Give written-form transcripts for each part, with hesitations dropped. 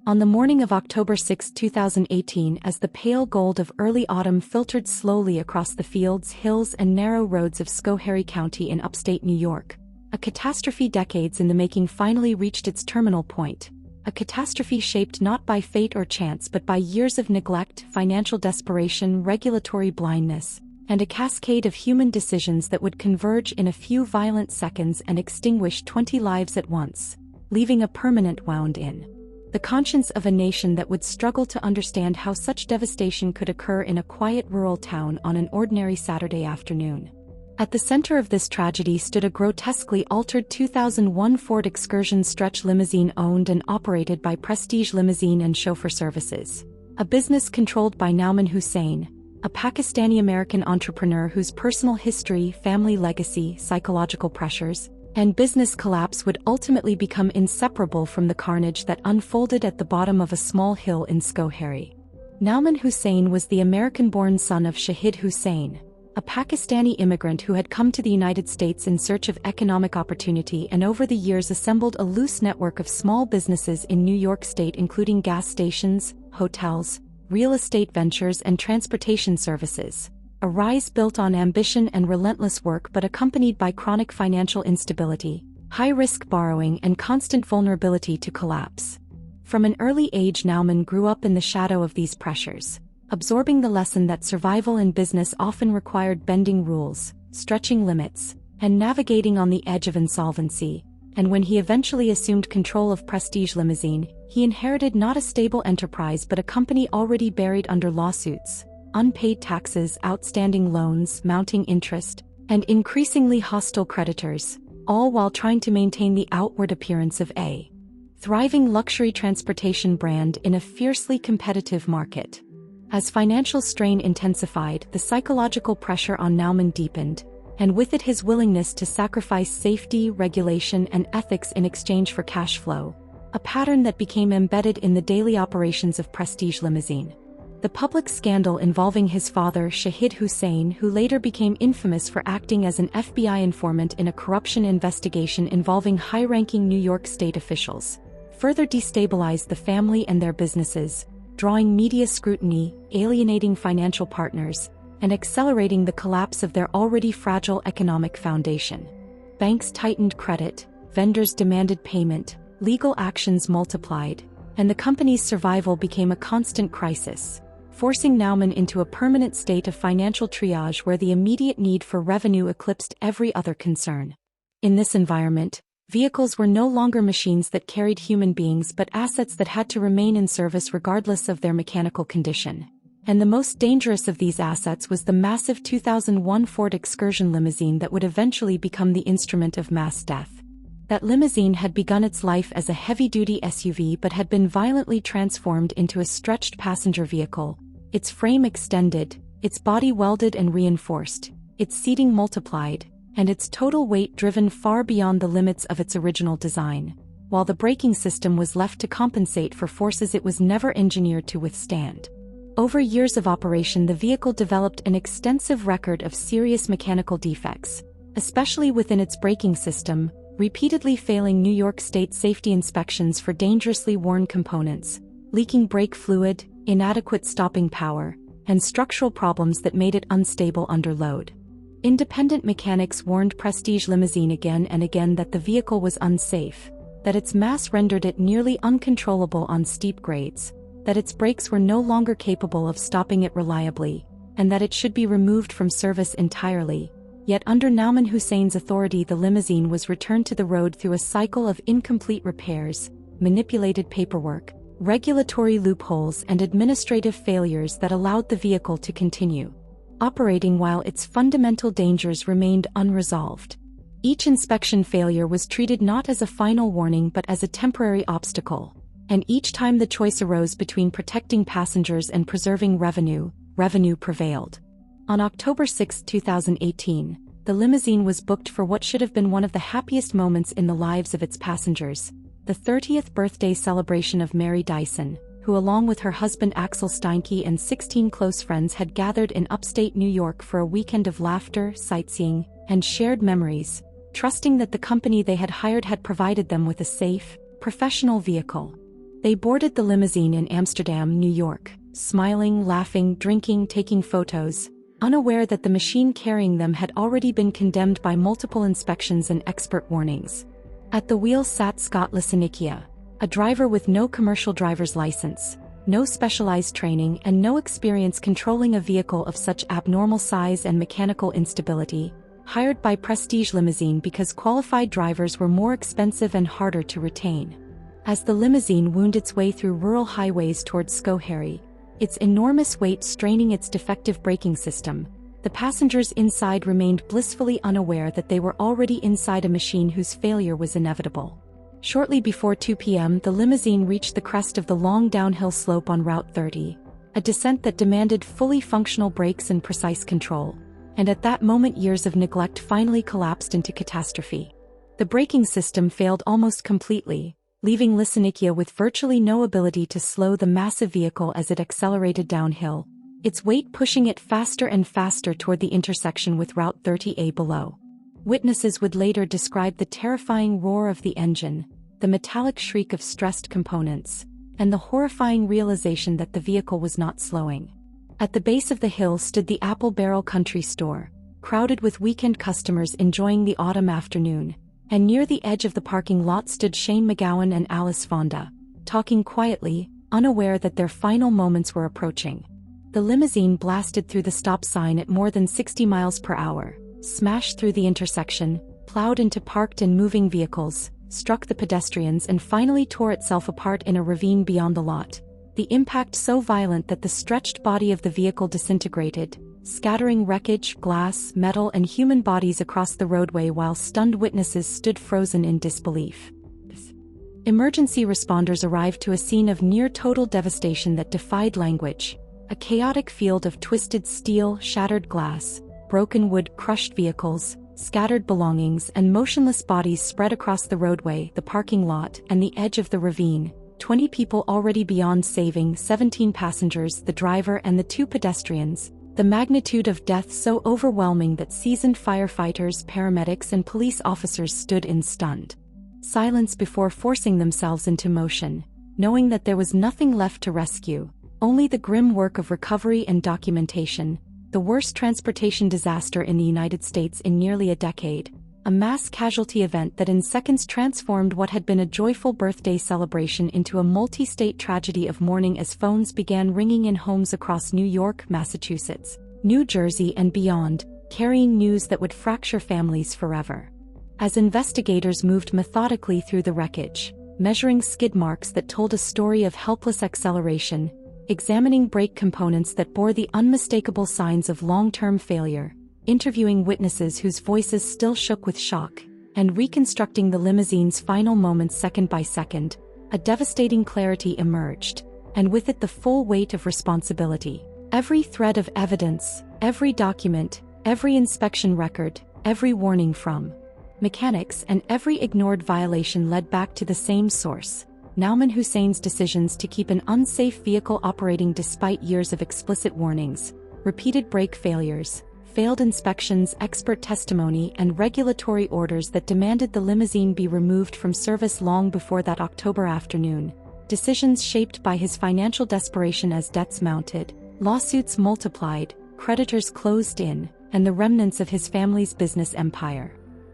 On the morning of October 6, 2018, as the pale gold of early autumn filtered slowly across the fields, hills, and narrow roads of Schoharie County in upstate New York, a catastrophe decades in the making finally reached its terminal point. A catastrophe shaped not by fate or chance but by years of neglect, financial desperation, regulatory blindness, and a cascade of human decisions that would converge in a few violent seconds and extinguish 20 lives at once, leaving a permanent wound in the conscience of a nation that would struggle to understand how such devastation could occur in a quiet rural town on an ordinary Saturday afternoon. At the center of this tragedy stood a grotesquely altered 2001 Ford Excursion stretch limousine owned and operated by Prestige Limousine and Chauffeur Services, a business controlled by Nauman Hussain, a Pakistani-American entrepreneur whose personal history, family legacy, psychological pressures, and business collapse would ultimately become inseparable from the carnage that unfolded at the bottom of a small hill in Schoharie. Nauman Hussain was the American-born son of Shahid Hussain, a Pakistani immigrant who had come to the United States in search of economic opportunity and over the years assembled a loose network of small businesses in New York State, including gas stations, hotels, real estate ventures, and transportation services. A rise built on ambition and relentless work but accompanied by chronic financial instability, high-risk borrowing, and constant vulnerability to collapse. From an early age, Nauman grew up in the shadow of these pressures, absorbing the lesson that survival in business often required bending rules, stretching limits, and navigating on the edge of insolvency. And when he eventually assumed control of Prestige Limousine, he inherited not a stable enterprise but a company already buried under lawsuits, unpaid taxes, outstanding loans, mounting interest, and increasingly hostile creditors, all while trying to maintain the outward appearance of a thriving luxury transportation brand in a fiercely competitive market. As financial strain intensified, the psychological pressure on Nauman deepened, and with it his willingness to sacrifice safety, regulation, and ethics in exchange for cash flow, a pattern that became embedded in the daily operations of Prestige Limousine. The public scandal involving his father, Shahid Hussain, who later became infamous for acting as an FBI informant in a corruption investigation involving high-ranking New York State officials, further destabilized the family and their businesses, drawing media scrutiny, alienating financial partners, and accelerating the collapse of their already fragile economic foundation. Banks tightened credit, vendors demanded payment, legal actions multiplied, and the company's survival became a constant crisis, forcing Nauman into a permanent state of financial triage where the immediate need for revenue eclipsed every other concern. In this environment, vehicles were no longer machines that carried human beings but assets that had to remain in service regardless of their mechanical condition. And the most dangerous of these assets was the massive 2001 Ford Excursion limousine that would eventually become the instrument of mass death. That limousine had begun its life as a heavy-duty SUV but had been violently transformed into a stretched passenger vehicle, its frame extended, its body welded and reinforced, its seating multiplied, and its total weight driven far beyond the limits of its original design, while the braking system was left to compensate for forces it was never engineered to withstand. Over years of operation, the vehicle developed an extensive record of serious mechanical defects, especially within its braking system, repeatedly failing New York State safety inspections for dangerously worn components, leaking brake fluid, inadequate stopping power, and structural problems that made it unstable under load. Independent mechanics warned Prestige Limousine again and again that the vehicle was unsafe, that its mass rendered it nearly uncontrollable on steep grades, that its brakes were no longer capable of stopping it reliably, and that it should be removed from service entirely. Yet under Nauman Hussain's authority, the limousine was returned to the road through a cycle of incomplete repairs, manipulated paperwork, regulatory loopholes, and administrative failures that allowed the vehicle to continue operating while its fundamental dangers remained unresolved. Each inspection failure was treated not as a final warning but as a temporary obstacle, and each time the choice arose between protecting passengers and preserving revenue prevailed. On October 6, 2018, the limousine was booked for what should have been one of the happiest moments in the lives of its passengers, the 30th birthday celebration of Mary Dyson, who along with her husband Axel Steinke and 16 close friends had gathered in upstate New York for a weekend of laughter, sightseeing, and shared memories, trusting that the company they had hired had provided them with a safe, professional vehicle. They boarded the limousine in Amsterdam, New York, smiling, laughing, drinking, taking photos, unaware that the machine carrying them had already been condemned by multiple inspections and expert warnings. At the wheel sat Scott Limousine, a driver with no commercial driver's license, no specialized training and no experience controlling a vehicle of such abnormal size and mechanical instability, hired by Prestige Limousine because qualified drivers were more expensive and harder to retain. As the limousine wound its way through rural highways towards Schoharie, its enormous weight straining its defective braking system, the passengers inside remained blissfully unaware that they were already inside a machine whose failure was inevitable. Shortly before 2 p.m., the limousine reached the crest of the long downhill slope on Route 30, a descent that demanded fully functional brakes and precise control, and at that moment years of neglect finally collapsed into catastrophe. The braking system failed almost completely, leaving Limousine with virtually no ability to slow the massive vehicle as it accelerated downhill, its weight pushing it faster and faster toward the intersection with Route 30A below. Witnesses would later describe the terrifying roar of the engine, the metallic shriek of stressed components, and the horrifying realization that the vehicle was not slowing. At the base of the hill stood the Apple Barrel Country Store, crowded with weekend customers enjoying the autumn afternoon, and near the edge of the parking lot stood Shane McGowan and Alice Fonda, talking quietly, unaware that their final moments were approaching. The limousine blasted through the stop sign at more than 60 miles per hour, smashed through the intersection, plowed into parked and moving vehicles, struck the pedestrians and finally tore itself apart in a ravine beyond the lot, the impact so violent that the stretched body of the vehicle disintegrated, scattering wreckage, glass, metal and human bodies across the roadway while stunned witnesses stood frozen in disbelief. Emergency responders arrived to a scene of near-total devastation that defied language, a chaotic field of twisted steel, shattered glass, broken wood, crushed vehicles, scattered belongings and motionless bodies spread across the roadway, the parking lot, and the edge of the ravine. 20 people already beyond saving, 17 passengers, the driver and the 2 pedestrians. The magnitude of death so overwhelming that seasoned firefighters, paramedics and police officers stood in stunned silence before forcing themselves into motion, knowing that there was nothing left to rescue, only the grim work of recovery and documentation. The worst transportation disaster in the United States in nearly a decade, a mass casualty event that in seconds transformed what had been a joyful birthday celebration into a multi-state tragedy of mourning as phones began ringing in homes across New York, Massachusetts, New Jersey and beyond, carrying news that would fracture families forever. As investigators moved methodically through the wreckage, measuring skid marks that told a story of helpless acceleration, examining brake components that bore the unmistakable signs of long-term failure, interviewing witnesses whose voices still shook with shock, and reconstructing the limousine's final moments second by second, a devastating clarity emerged, and with it the full weight of responsibility. Every thread of evidence, every document, every inspection record, every warning from mechanics and every ignored violation led back to the same source, Nauman Hussein's decisions to keep an unsafe vehicle operating despite years of explicit warnings, repeated brake failures, failed inspections, expert testimony and regulatory orders that demanded the limousine be removed from service long before that October afternoon, decisions shaped by his financial desperation as debts mounted, lawsuits multiplied, creditors closed in, and the remnants of his family's business empire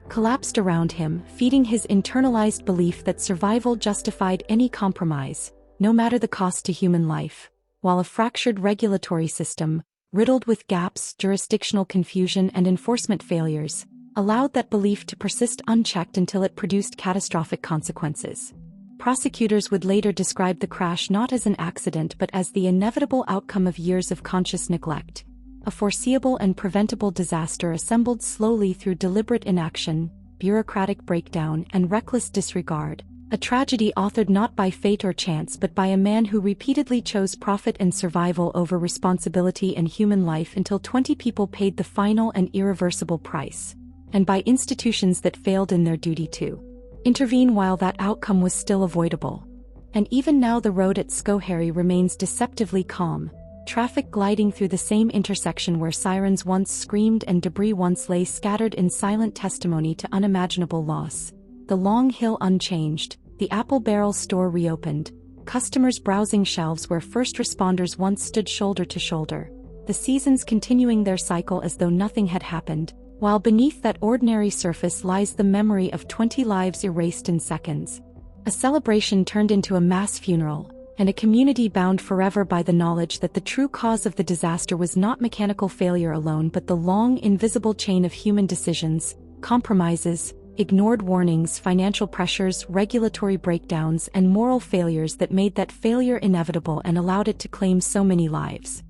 collapsed around him, feeding his internalized belief that survival justified any compromise, no matter the cost to human life, while a fractured regulatory system, riddled with gaps, jurisdictional confusion and enforcement failures, allowed that belief to persist unchecked until it produced catastrophic consequences. Prosecutors would later describe the crash not as an accident but as the inevitable outcome of years of conscious neglect, a foreseeable and preventable disaster assembled slowly through deliberate inaction, bureaucratic breakdown and reckless disregard, a tragedy authored not by fate or chance but by a man who repeatedly chose profit and survival over responsibility and human life until 20 people paid the final and irreversible price, and by institutions that failed in their duty to intervene while that outcome was still avoidable. And even now the road at Schoharie remains deceptively calm, traffic gliding through the same intersection where sirens once screamed and debris once lay scattered in silent testimony to unimaginable loss. The long hill unchanged, the Apple Barrel store reopened, customers browsing shelves where first responders once stood shoulder to shoulder, the seasons continuing their cycle as though nothing had happened, while beneath that ordinary surface lies the memory of 20 lives erased in seconds. A celebration turned into a mass funeral, and a community bound forever by the knowledge that the true cause of the disaster was not mechanical failure alone but the long, invisible chain of human decisions, compromises, ignored warnings, financial pressures, regulatory breakdowns, and moral failures that made that failure inevitable and allowed it to claim so many lives.